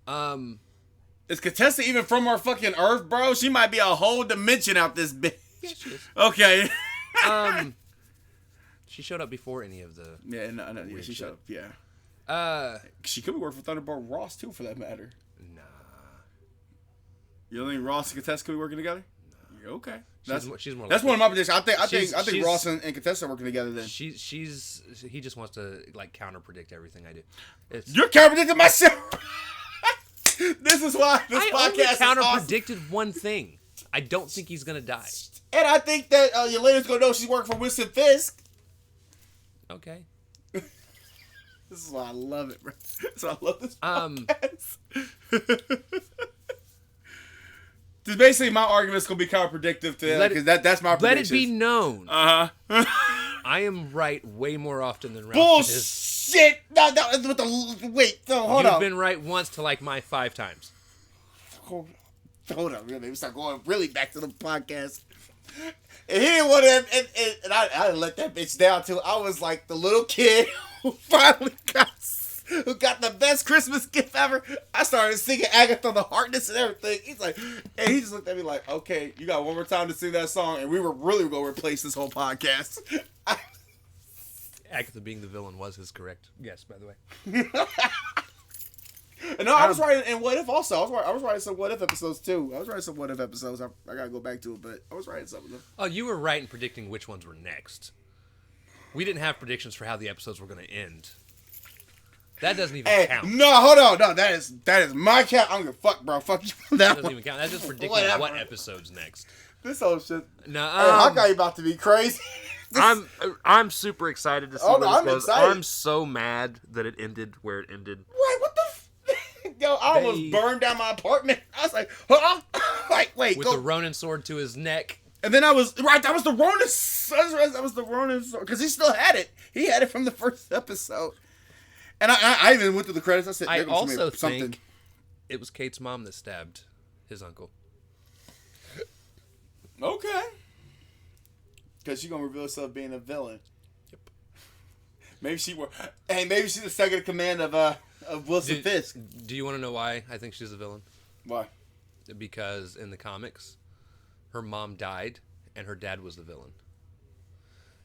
Is Contessa even from our fucking Earth, bro? She might be a whole dimension out this bitch. Yeah, she is. Okay. She showed up before any of the... Yeah, no, she showed up, yeah. She could be working for Thunderbolt Ross, too, for that matter. Nah. You don't think Ross and Contessa could be working together? No. Okay. She's more that's one of my predictions. I think Ross and Contessa are working together then. He just wants to, like, counter-predict everything I do. You're counter-predicting myself! This is why this podcast is awesome. I only counter-predicted one thing. I don't think he's going to die. And I think that Yelena's going to know she's working for Winston Fisk. Okay. This is why I love it, bro. That's why I love this podcast. Just basically, my argument's going to be counterproductive to that, because that's my prediction. Let it be known. I am right way more often than Ralph is. Bullshit! No, with the... Wait, hold on. You've been right once to like my 5 times. Hold on, maybe start going really back to the podcast. And he didn't want to, and I didn't let that bitch down too. I was like the little kid who finally who got the best Christmas gift ever. I started singing Agatha the Heartless and everything. He's like, and he just looked at me like, okay, you got one more time to sing that song, and we were really going to replace this whole podcast. Agatha being the villain was his correct guess, by the way. No, I was writing in What If also. I was writing some What If episodes too. I gotta go back to it, but I was writing some of them. Oh, you were right in predicting which ones were next. We didn't have predictions for how the episodes were going to end. That doesn't even count. No, hold on. No, that is my count. I don't give a fuck, bro. Fuck you. That doesn't even count. That's just predicting what episode's next. This whole shit. No, Hawkeye about to be crazy. I'm super excited to see where this goes. I'm so mad that it ended where it ended. Wait, what the? Yo, I almost burned down my apartment. I was like, huh? Like, wait. With the Ronin sword to his neck. And then that was the Ronin. That was the Ronin sword. Because he still had it. He had it from the first episode. And I even went through the credits. I said, I also think it was Kate's mom that stabbed his uncle. Okay. Because she's going to reveal herself being a villain. Yep. Maybe she's the second in command of Wilson Fisk. Do you want to know why I think she's a villain? Why? Because in the comics, her mom died and her dad was the villain.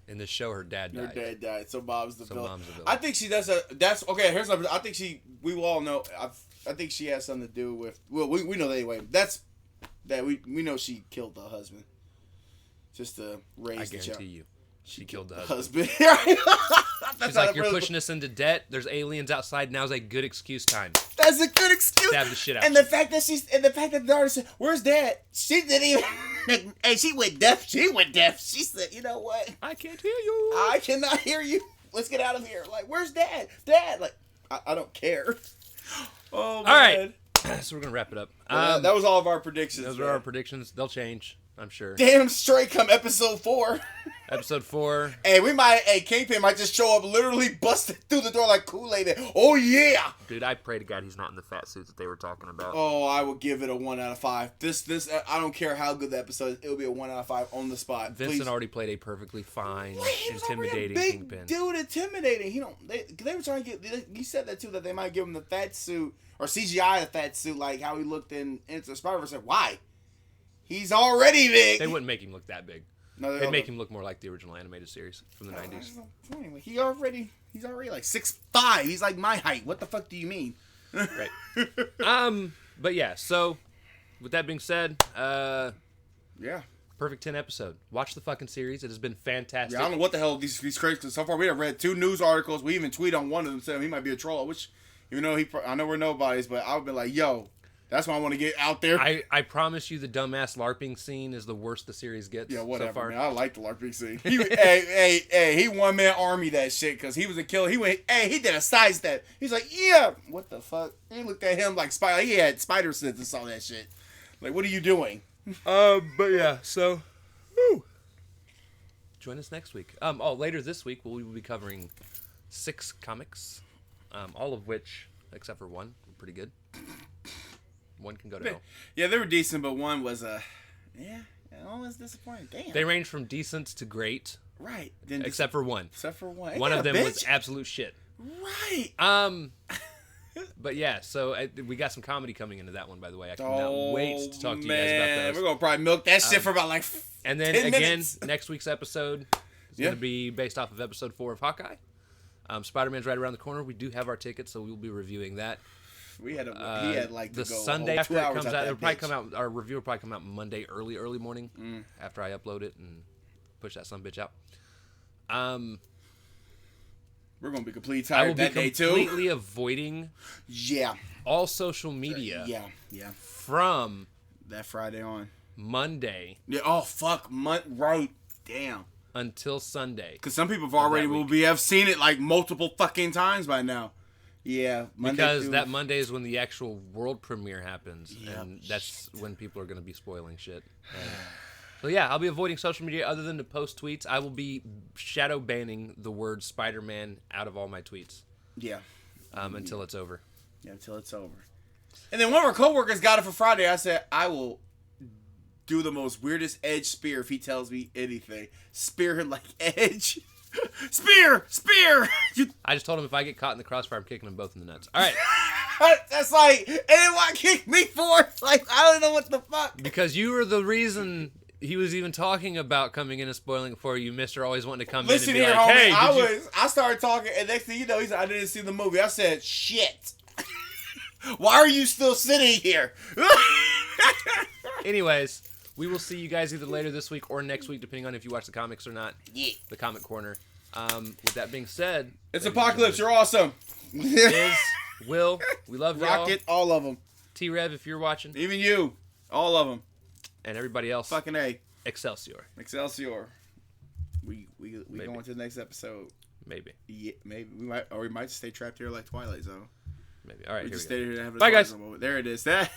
In this show, her dad died. Her dad died, so mom's the villain. Mom's the villain. I think she does that's okay. Here's something. I think we will all know. I think she has something to do with. Well, we know that anyway. We know she killed the husband, just to raise the child. I guarantee you, she killed the husband. She's like, you're pushing us into debt. There's aliens outside. Now's a good excuse time. That's a good excuse. Stab the shit out. And the fact that the daughter said, "Where's Dad?" She didn't even. And she went deaf. She said, "You know what? I can't hear you. I cannot hear you. Let's get out of here." Like, where's Dad? Dad. Like, I don't care. Oh man. All right. So we're gonna wrap it up. That was all of our predictions. Those were our predictions. They'll change. I'm sure. Damn straight come episode 4. Episode 4. Hey, Kingpin might just show up literally busted through the door like Kool-Aid. Oh, yeah. Dude, I pray to God he's not in the fat suit that they were talking about. Oh, I would give it a 1 out of 5. This, I don't care how good the episode is. It'll be a 1 out of 5 on the spot. Vincent Please. already played a perfectly fine, He was already intimidating a big Kingpin. dude, intimidating. They were trying to get. You said that too, that they might give him the fat suit or CGI the fat suit, like how he looked in Into the Spider-Verse. Why? He's already big. They wouldn't make him look that big. No, They'd make him look more like the original animated series from the 90s. He's already like 6'5". He's like my height. What the fuck do you mean? Right. But yeah, so with that being said, Yeah. perfect 10 episode. Watch the fucking series. It has been fantastic. Yeah, I don't know what the hell these crazy. Cause so far we have read 2 news articles. We even tweet on one of them saying he might be a troll. Which, even though I know we're nobodies, but I've been like, yo, that's why I want to get out there. I promise you, the dumbass LARPing scene is the worst the series gets. Yeah, whatever. So far. Man. I like the LARPing scene. He one-man army that shit because he was a killer. He did a sidestep. He's like, yeah, what the fuck? He looked at him like spider. He had spider sense and saw that shit. Like, what are you doing? But yeah, so, woo. Join us next week. Later this week we will be covering 6 comics, all of which, except for one, were pretty good. One can go to hell. Yeah, they were decent, but one was one was disappointing. Damn. They range from decent to great. Right. Except for one. Except for one. One of them was absolute shit. Right. But yeah, so we got some comedy coming into that one, by the way. I cannot wait to talk to you guys about those. We're gonna probably milk that shit for about like. And then 10 again, minutes. next week's episode is going to be based off of episode 4 of Hawkeye. Spider-Man's right around the corner. We do have our tickets, so we'll be reviewing that. He had like the to go Sunday a whole 2 after it hours comes out out. that It'll probably bitch. come out. Our review will probably come out Monday early morning after I upload it and push that sumbitch out. We're gonna be completely I will tired be that day too. completely avoiding Yeah. all social media Yeah. from That Friday on. Monday Yeah. Oh fuck. Right. Damn. until Sunday. Because some people have seen it like multiple fucking times by now. Yeah. Because that Monday is when the actual world premiere happens, Yep. and that's when people are going to be spoiling shit. So yeah, I'll be avoiding social media other than to post tweets. I will be shadow banning the word Spider-Man out of all my tweets. Yeah. Until it's over. Yeah, until it's over. And then one of our coworkers got it for Friday. I said, I will do the most weirdest Edge spear if he tells me anything. Spear him like Edge. Spear! I just told him if I get caught in the crossfire, I'm kicking them both in the nuts. All right. That's like, and then why kick me for? Like, I don't know what the fuck. Because you were the reason he was even talking about coming in and spoiling it for you. Mr. Always wanting to come Listen in and be here, like, homie. hey, I started talking, and next thing you know, he said, I didn't see the movie. I said, shit. Why are you still sitting here? Anyways, we will see you guys either later this week or next week, depending on if you watch the comics or not. Yeah. The Comic Corner. With that being said, It's Apocalypse. You're awesome. Will, we love y'all. Rocket, all of them. T-Rev, if you're watching. Even you. All of them. And everybody else. Fucking A. Excelsior. Excelsior. We going to the next episode. Maybe. Yeah, maybe we might stay trapped here like Twilight Zone. Maybe. All right, We here just we go. stay here to have a Bye, Twilight guys. Zone moment. There it is. There it